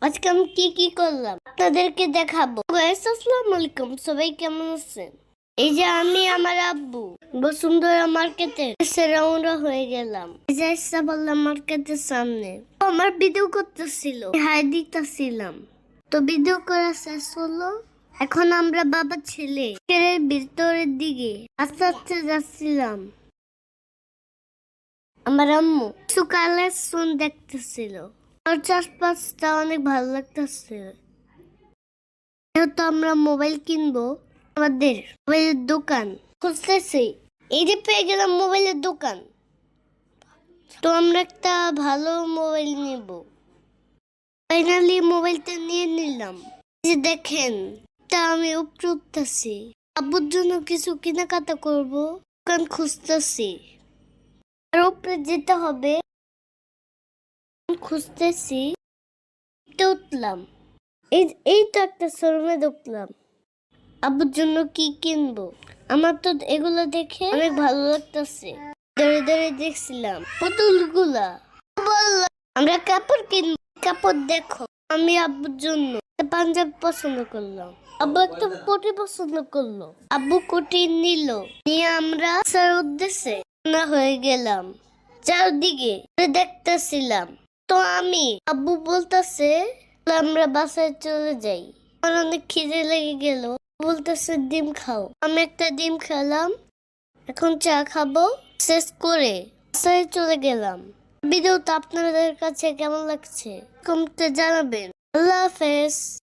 আজকে আমি কি কি করলাম আপনাদেরকে দেখাবো। গাইস আসসালামু আলাইকুম, সবাই কেমন আছেন? এই যে আমি আমার আব্বু বসুন্ধরা মার্কেটে রওনা হয়ে গেলাম। এই যে বললাম মার্কেটের সামনে আমার ভিডিও করতেছিল, হাই দিতেছিলাম। তো ভিডিও করা শেষ হলো। এখন আমরা বাবা ছেলে ভিতরের দিকে আস্তে আস্তে যাচ্ছিলাম। আমার আম্মু কিছু কালেকশন দেখতেছিল। ওর চাষবাসটা অনেক ভালো লাগতেছে। যেহেতু আমরা মোবাইল কিনবো, আমাদের মোবাইলের দোকান খুঁজতেছি। এই যে পেয়ে গেলাম মোবাইলের দোকান। তো আমরা একটা ভালো মোবাইল নিব। ফাইনালি মোবাইলটা নিয়ে নিলাম। এই যে দেখেন, তা আমি উপরে উঠতেছি। আব্বুর জন্য কিছু কেনাকাটা করব, দোকান খুঁজতেছি। আর উপরে যেতে হবে, খুঁজতেছি। উঠলাম। এই তো একটা শোরুমে ঢুকলাম। আব্বুর জন্য কি কিনবো? আমার তো এগুলো দেখে অনেক ভালো লাগতেছে। ধরে ধরে দেখছিলাম পুতুলগুলা। বললাম আমরা কাপড় কিনবো। কাপড় দেখো। আমি আব্বুর জন্য একটা পাঞ্জাবি পছন্দ করলাম। আব্বু একটা কোটি পছন্দ করলো। আব্বু কোটি নিল। নিয়ে আমরা আসার উদ্দেশ্যে রওনা হয়ে গেলাম। চারদিকে দেখতেছিলাম। তো আমি আব্বু বলতেছে আমরা বাসায় চলে যাই। আমার অনেক খিদে লেগে গেল। বলতেছে ডিম খাও। আমি একটা ডিম খেলাম। এখন চা খাবো। শেষ করে বাসায় চলে গেলাম। ভিডিওটা আপনাদের কাছে কেমন লাগছে কমেন্টে জানাবেন। আল্লাহ হাফেজ।